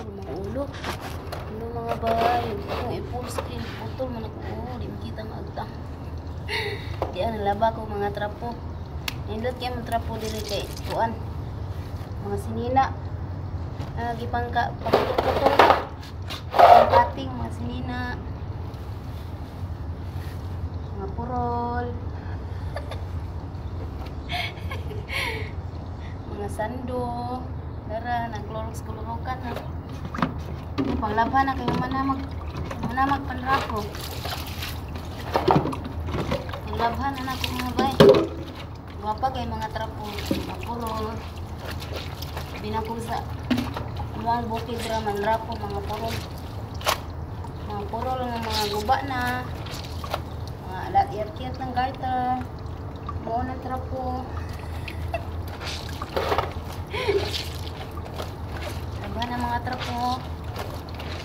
mga ulo. Ano mga bay, kung i-full screen, putol man ako. Di makita nga agtang. Di nalaba ko mga trapo. Nindot kayo mga trapo dili kay kuan. Mga sinina. Gipangka, pagputol. Pangkating, mga sinina. Mga purol. Mga sando. Dara, nag-Clorox-Clorocan na. Panglaban na kayo manamag panrapo. Panglaban na natin mga bay. Wapa kayo mga trapo. Mga purol. Binakusa. Muang bukid raman rapo mga purol. Mga purol ng mga guba na. Mga alat-iat-kiat ng garter. Muang ng trapo. Laban ng mga trapo.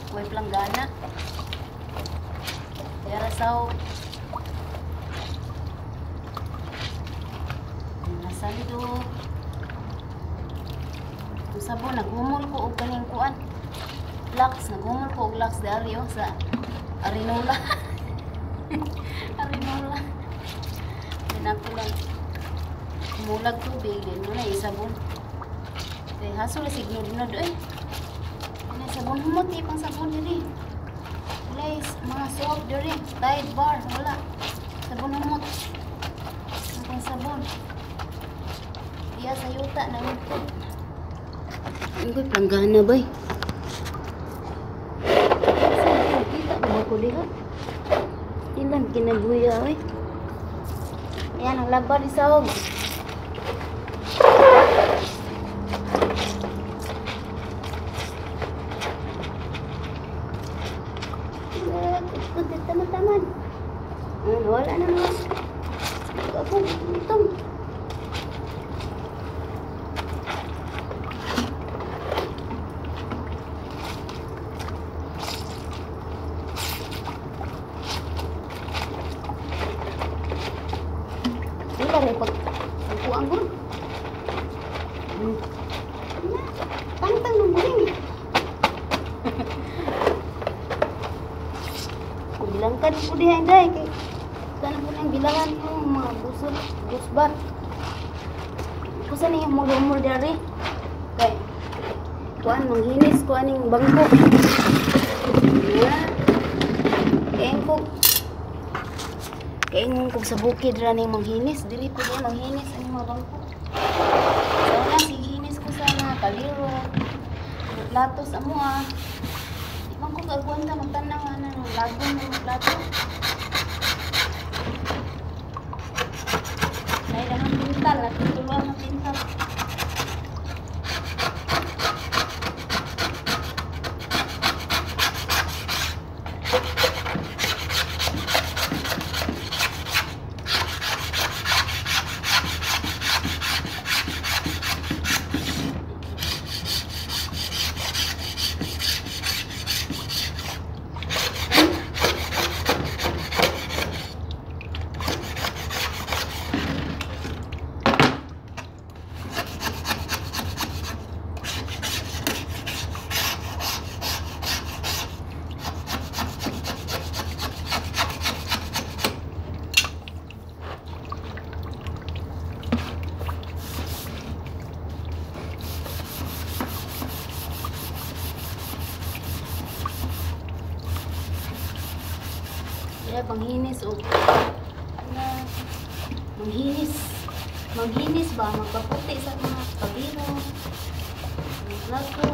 Huwag planggana. Kaya rasaw. Nasalido. Kung sabon, nagumol ko og kaning kuan. Lux, nagumol ko og Lux Dario sa Arinola. Arinola. Dinako lang. Mulag tubig din mo na isabon. Kaya haso na signod-nod eh. Ano sabon humot eh pang sabon diri. Wala mga soap diri. Tide bar, wala. Sabon humot. Ang sabon. Iya sa yuta na ito. Ang ko'y planggana ba eh. Kita ba ko diha? Ilan kinabuya eh. Ayan ang labar di sahog. Kuntit taman-taman. Wala na mga. Ako, itong. Wala rin pagkuang ko. Tang-tang ng buling. Bilangkan ko diha inday kay kana po nang bilangan ko mga busbat. Kusa ni umul-umul dari. Kay kuan manghinis ko aning bangko. Kaing ko sa bukid ra ning manghinis, dili ko diha manghinis aning mga bangko. So na hinis ko sana kaliro. Plato sa mua. Ibang ko kagwanta magtanaw na ng lagon ng plato. Nay naman pintal, natutulungan ng pintal. Kaya panghinis o manghinis ba magpaputi sa mga pabiro, plato,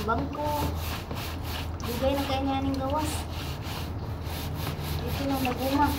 bangko, bigay na kaya niyaning gawas. Ito na naguma.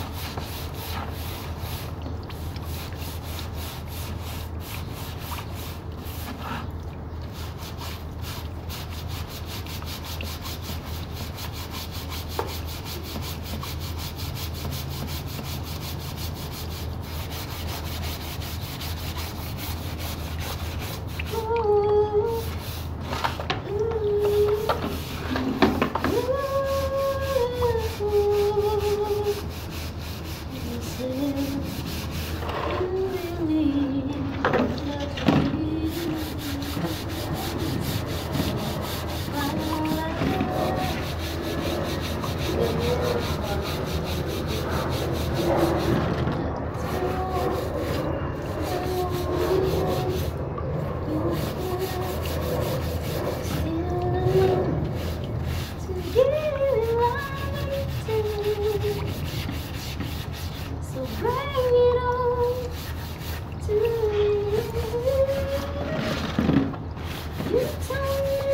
You told me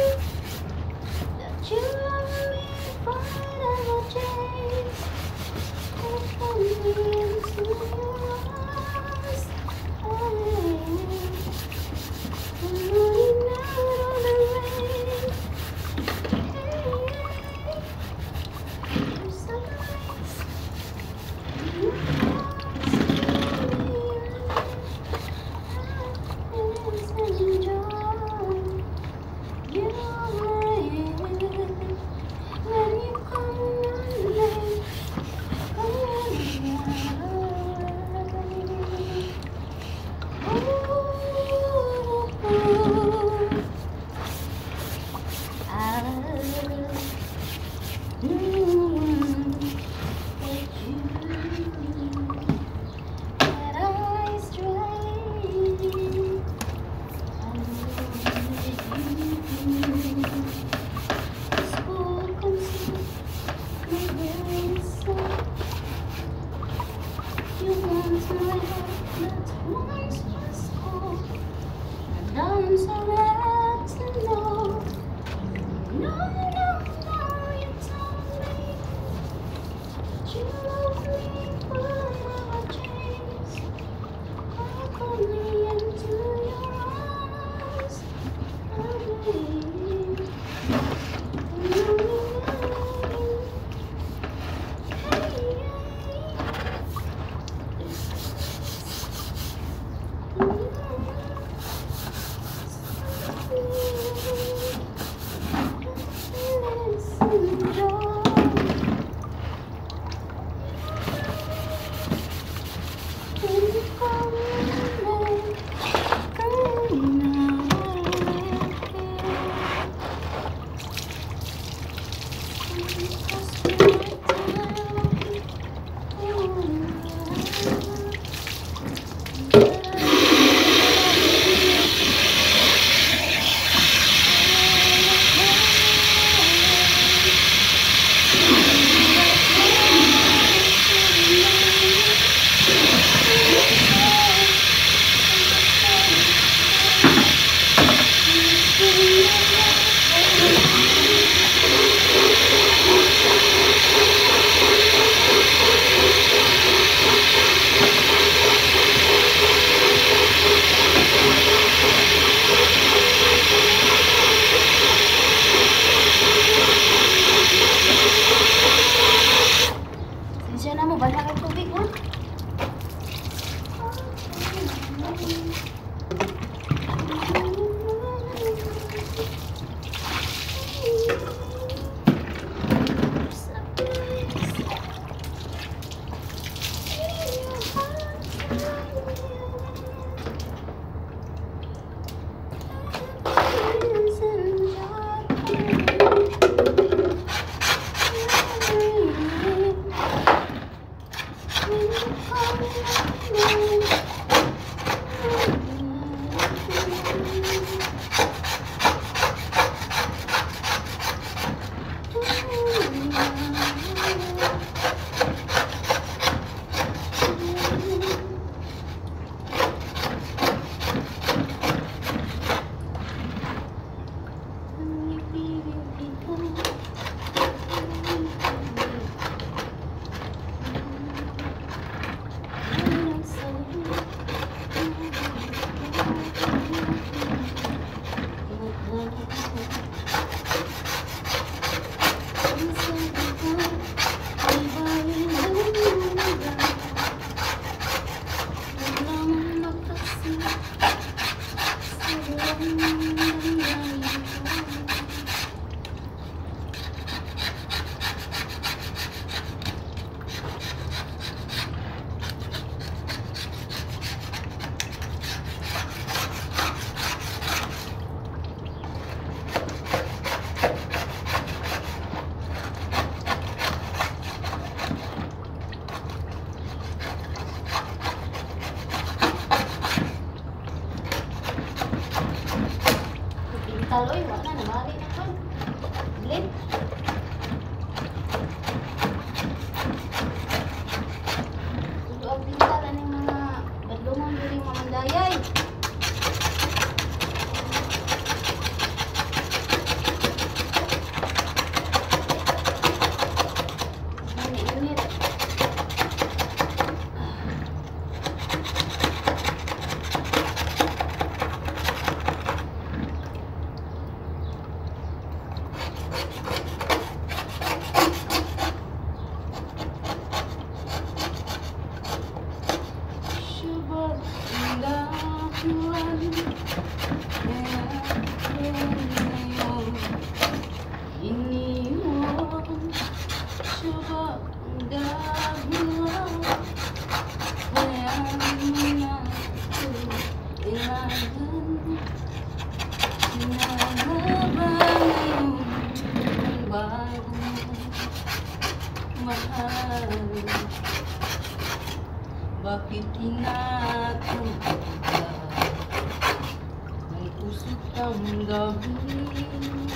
that you love me for whatever chase. Pull me into your arms. I'm running out on the rain. You're so nice. You Taloy, wala na, mali na ko. Blip. Ang pintalan ng mga badlungan diri mga mandayay. ngayon iniwan. Siya ba ang dahilan? Hayaan mo na ito ilagan. Sinama ba ngayon ang bago mahal? Bakit tinatanggap ka ng puso't damdamin?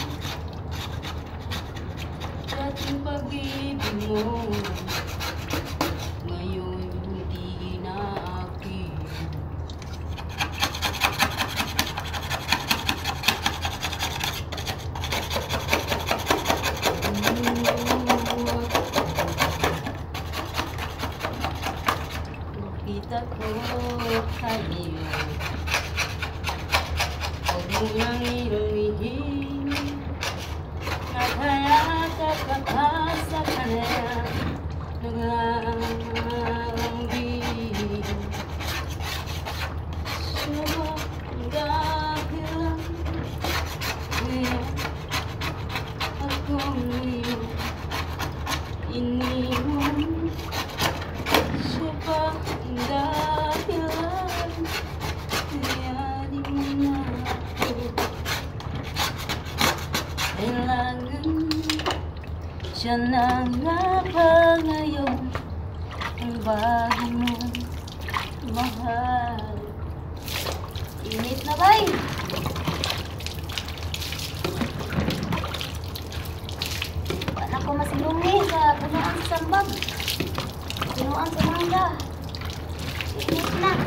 Dating pag-ibig mo ngayon hindi na akin. Nakita ko tayo, huwag mo nang ilihim. Nakayakap ka pa sa kanya, nag-aambing. Siya ba ang dahilan? Ngayon ako ngayon iniwan. Siya ba ang dahilan? Kaya di mo na ako kailangan. Siya na nga ba ngayon ang bago mong mahal? Init na bay! Wala ko masilungi sa punuan sa sambag. Punuan sa mangga. Init na.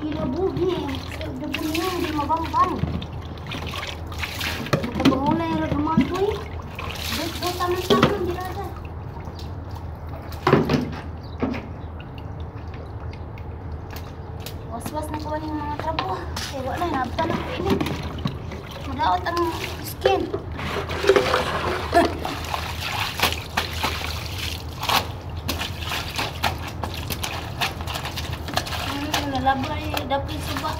Kinabuhi, dapat niyo hindi mabangkang. Nakabangula yung ragaman ko eh. Dito, taman-taman, di rada. Was-was na kuha yung mga trabo. Eh, wala, nabta na ko ini. Madaot ang skin. Nalabay, dapat suba.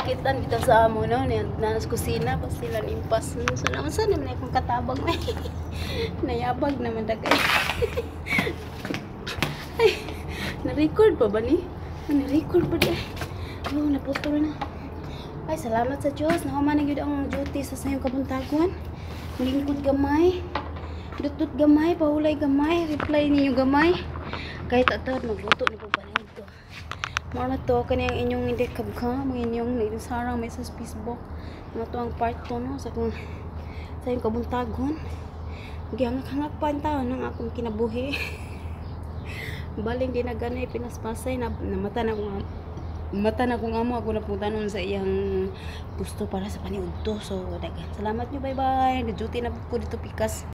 Kita dito sa amo no, nanas kusina pa sila nimpas. So naman sa naman akong katabang na. Nayabag naman dagay. Ay, na-record pa ba ni? Na-record pa di. Oh, naputol na. Ay, salamat sa Diyos. Nahuman na yun ang duty sa sayong kabuntaguan. Lingkod gamay. Dutut gamay, pahulay gamay, reply ninyo gamay. Kahit atad, magluto ni pagpanahid to. Mga to, kaniyang inyong hindi kabka, mga inyong naidusarang may sa Facebook. Mga to ang part to, no, sa yung kabuntagon. Gihangak-hangak pa ang tao ng akong kinabuhi. Baling di na ganay, pinaspasay, mata na kung amo ako napuntanon sa iyang gusto para sa paniudto. So, dagan. Salamat nyo, bye-bye. Duty na po dito pikas.